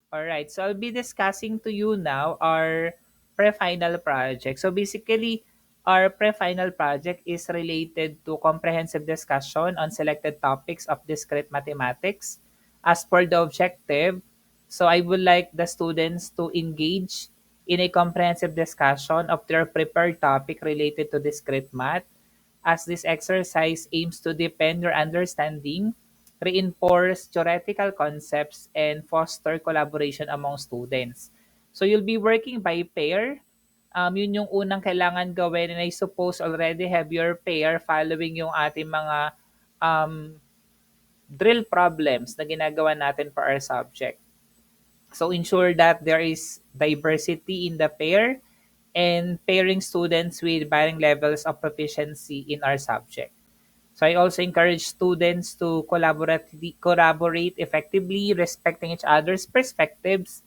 All right, so I'll be discussing to you now our pre-final project. So basically, our pre-final project is related to comprehensive discussion on selected topics of discrete mathematics. As per the objective, so I would like the students to engage in a comprehensive discussion of their prepared topic related to discrete math, as this exercise aims to deepen your understanding, reinforce theoretical concepts, and foster collaboration among students. So you'll be working by pair. Yun yung unang kailangan gawin, and I suppose already have your pair following yung ating mga um, drill problems na ginagawa natin for our subject. So ensure that there is diversity in the pair and pairing students with varying levels of proficiency in our subject. So I also encourage students to collaborate effectively, respecting each other's perspectives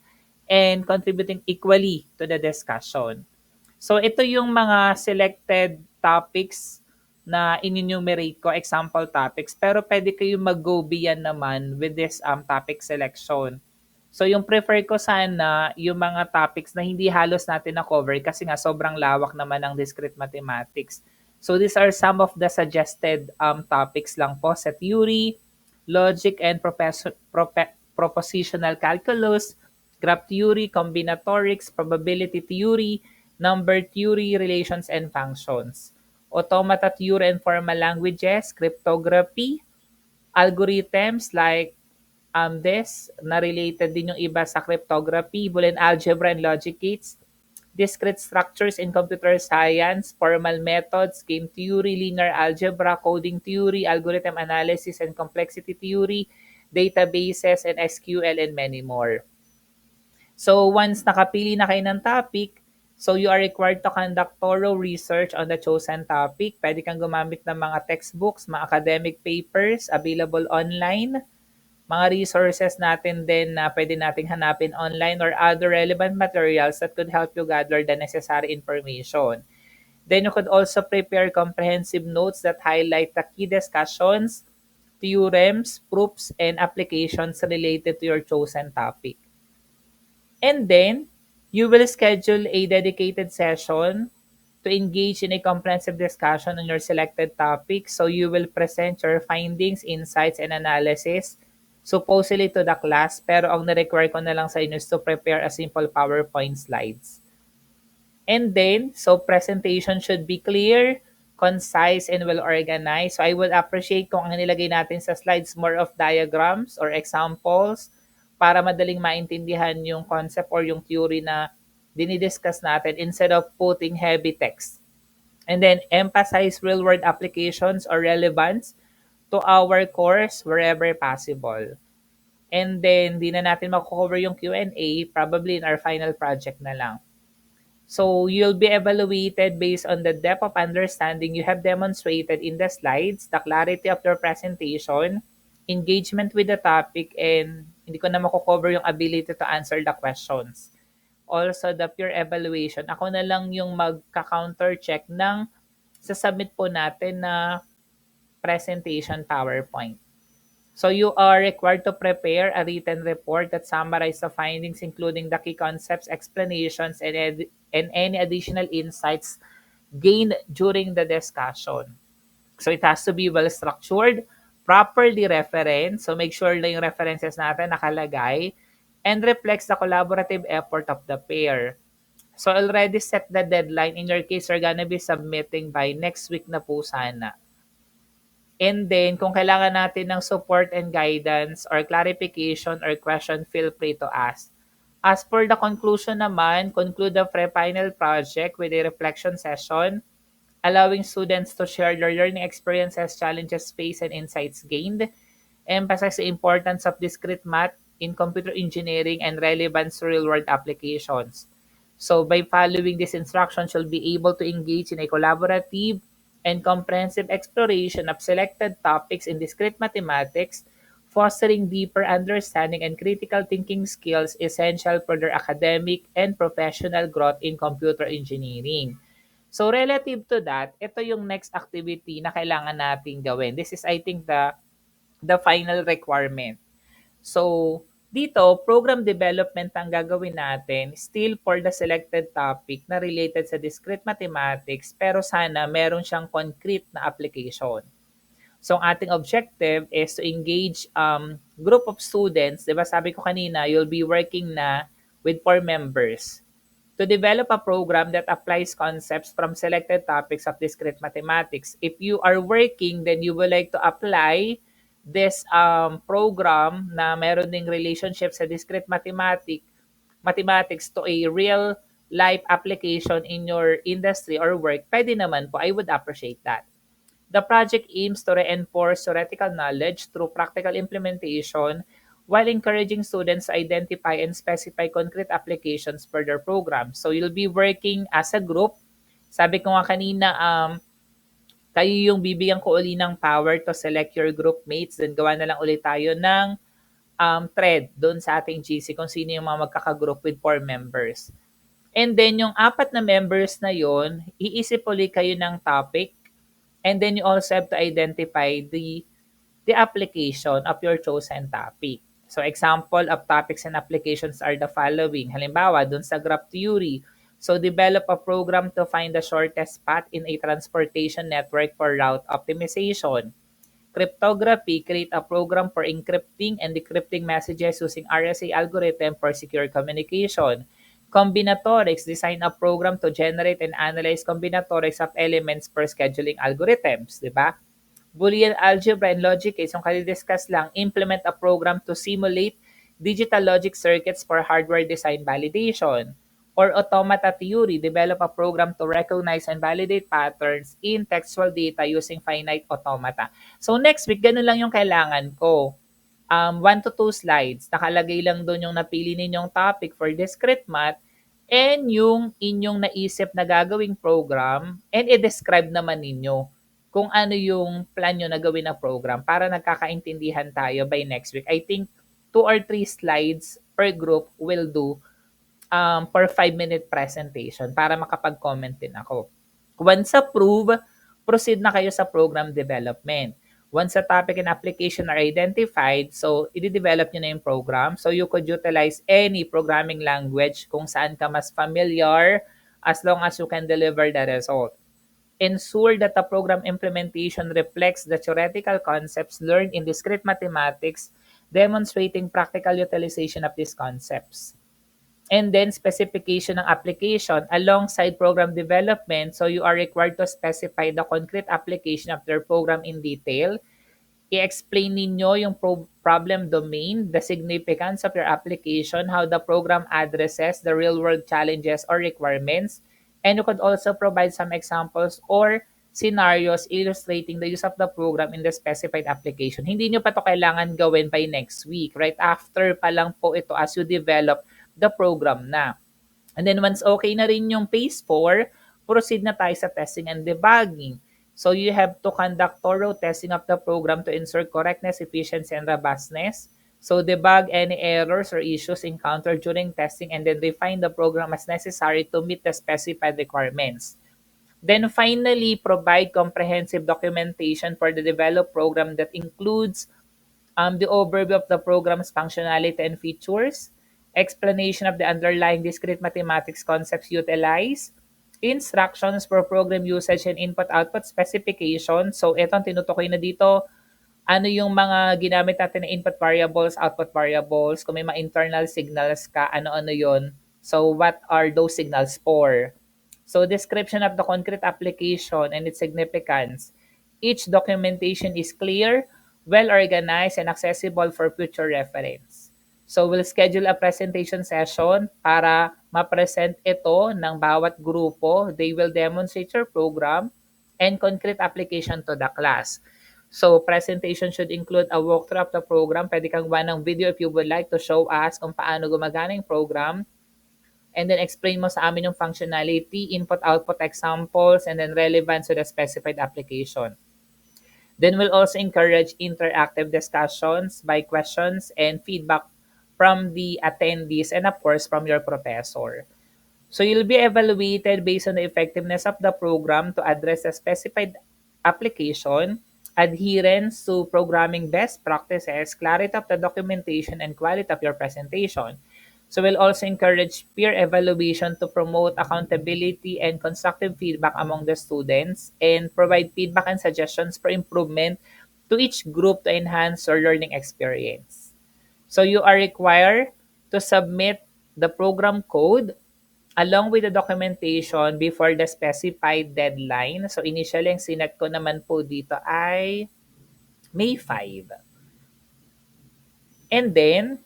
and contributing equally to the discussion. So ito yung mga selected topics na in-enumerate ko, example topics, pero pwede kayo mag-go beyond naman with this topic selection. So yung prefer ko sana yung mga topics na hindi halos natin na-cover kasi nga sobrang lawak naman ng discrete mathematics. So these are some of the suggested topics lang po sa theory, logic and propositional calculus, graph theory, combinatorics, probability theory, number theory, relations and functions, automata theory and formal languages, cryptography, algorithms like this na related din yung iba sa cryptography, Boolean algebra and logic gates, discrete structures in computer science, formal methods, game theory, linear algebra, coding theory, algorithm analysis and complexity theory, databases and SQL, and many more. So once nakapili na kayo ng topic, so you are required to conduct thorough research on the chosen topic. Pwede kang gumamit ng mga textbooks, mga academic papers available online, mga resources natin din na pwede nating hanapin online, or other relevant materials that could help you gather the necessary information. Then you could also prepare comprehensive notes that highlight the key discussions, theorems, proofs, and applications related to your chosen topic. And then, you will schedule a dedicated session to engage in a comprehensive discussion on your selected topic. So you will present your findings, insights, and analysis supposedly to the class, pero ang na-require ko na lang sa inyo is to prepare a simple PowerPoint slides. And then, so presentation should be clear, concise, and well organized. So I would appreciate kung ang nilagay natin sa slides more of diagrams or examples para madaling maintindihan yung concept or yung theory na dinidiscuss natin instead of putting heavy text. And then emphasize real-world applications or relevance to our course wherever possible. And then, di na natin makukover yung Q&A, probably in our final project na lang. So you'll be evaluated based on the depth of understanding you have demonstrated in the slides, the clarity of your presentation, engagement with the topic, and hindi ko na makukover yung ability to answer the questions. Also, the peer evaluation. Ako na lang yung magka-counter check ng sasubmit po natin na presentation PowerPoint. So you are required to prepare a written report that summarizes the findings, including the key concepts, explanations, and any additional insights gained during the discussion. So it has to be well structured, properly referenced. So make sure na yung references natin nakalagay and reflects the collaborative effort of the pair. So already set the deadline. In your case, you're gonna be submitting by next week na po sana. And then, kung kailangan natin ng support and guidance or clarification or question, feel free to ask. As for the conclusion naman, conclude the pre-final project with a reflection session, allowing students to share their learning experiences, challenges faced, and insights gained. Emphasize the importance of discrete math in computer engineering and relevance to real-world applications. So by following these instructions, you'll be able to engage in a collaborative and comprehensive exploration of selected topics in discrete mathematics, fostering deeper understanding and critical thinking skills essential for their academic and professional growth in computer engineering. So relative to that, ito yung next activity na kailangan nating gawin. This is, I think, the final requirement. So Dito, program development ang gagawin natin still for the selected topic na related sa discrete mathematics pero sana meron siyang concrete na application. So, ang ating objective is to engage group of students. Diba sabi ko kanina, you'll be working na with 4 members to develop a program that applies concepts from selected topics of discrete mathematics. If you are working, then you would like to apply this program na meron ding relationship sa discrete mathematics to a real life application in your industry or work, pwede naman po. I would appreciate that. The project aims to reinforce theoretical knowledge through practical implementation while encouraging students to identify and specify concrete applications for their program. So you'll be working as a group. Sabi ko nga kanina, kayo yung bibigyan ko uli ng power to select your group mates. Then gawa na lang ulit tayo ng thread doon sa ating GC kung sino yung mga magkakagroup with 4 members. And then yung 4 na members na yon, iisip ulit kayo ng topic. And then you also have to identify the application of your chosen topic. So example of topics and applications are the following. Halimbawa, dun sa graph theory, so develop a program to find the shortest path in a transportation network for route optimization. Cryptography, create a program for encrypting and decrypting messages using RSA algorithm for secure communication. Combinatorics, design a program to generate and analyze combinatorics of elements for scheduling algorithms, di ba? Boolean algebra and logic case, yung kalidiscuss lang, implement a program to simulate digital logic circuits for hardware design validation. Or automata theory, develop a program to recognize and validate patterns in textual data using finite automata. So next week, ganun lang yung kailangan ko. 1 to 2 slides. Nakalagay lang doon yung napili ninyong topic for discrete math and yung inyong naisip na gagawing program and i-describe naman ninyo kung ano yung plan nyo na gawin na program para nagkakaintindihan tayo by next week. I think 2 or 3 slides per group will do per 5-minute presentation para makapag-comment din ako. Once approved, proceed na kayo sa program development. Once a topic and application are identified, so i-develop nyo na yung program. So you could utilize any programming language kung saan ka mas familiar as long as you can deliver the result. Ensure that the program implementation reflects the theoretical concepts learned in discrete mathematics, demonstrating practical utilization of these concepts. And then specification ng application alongside program development. So you are required to specify the concrete application of their program in detail. I-explain ninyo yung problem domain, the significance of your application, how the program addresses the real-world challenges or requirements, and you could also provide some examples or scenarios illustrating the use of the program in the specified application. Hindi nyo pa to kailangan gawin by next week. Right after pa lang po ito as you develop the program na. And then once okay na rin yung phase 4, proceed na tayo sa testing and debugging. So you have to conduct thorough testing of the program to ensure correctness, efficiency, and robustness. So debug any errors or issues encountered during testing and then refine the program as necessary to meet the specified requirements. Then finally, provide comprehensive documentation for the developed program that includes the overview of the program's functionality and features, explanation of the underlying discrete mathematics concepts utilized, instructions for program usage and input-output specification. So, ito ang tinutukoy na dito. Ano yung mga ginamit natin na input variables, output variables, kung may mga internal signals ka, ano-ano yon. So, what are those signals for? So, description of the concrete application and its significance. Each documentation is clear, well-organized, and accessible for future reference. So, we'll schedule a presentation session para ma-present ito ng bawat grupo. They will demonstrate your program and concrete application to the class. So, presentation should include a walkthrough of the program. Pwede kang gawa ng video if you would like to show us kung paano gumagana yung program. And then explain mo sa amin yung functionality, input-output examples, and then relevance to the specified application. Then we'll also encourage interactive discussions by questions and feedback from the attendees and of course from your professor. So you'll be evaluated based on the effectiveness of the program to address a specified application. adherence to programming best practices, clarity of the documentation, and quality of your presentation. So we'll also encourage peer evaluation to promote accountability and constructive feedback among the students and provide feedback and suggestions for improvement to each group to enhance your learning experience. So you are required to submit the program code along with the documentation before the specified deadline. So initially, ang sinet ko naman po dito ay May 5. And then,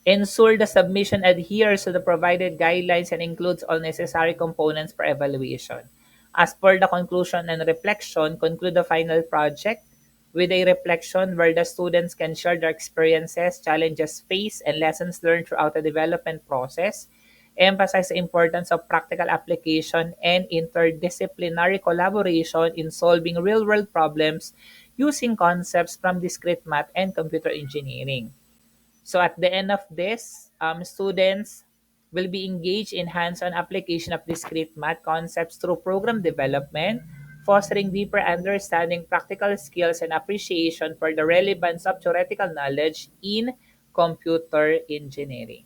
ensure the submission adheres to the provided guidelines and includes all necessary components for evaluation. As per the conclusion and reflection, conclude the final project with a reflection where the students can share their experiences, challenges faced, and lessons learned throughout the development process. Emphasize the importance of practical application and interdisciplinary collaboration in solving real-world problems using concepts from discrete math and computer engineering. So at the end of this, students will be engaged in hands-on application of discrete math concepts through program development, fostering deeper understanding, practical skills, and appreciation for the relevance of theoretical knowledge in computer engineering.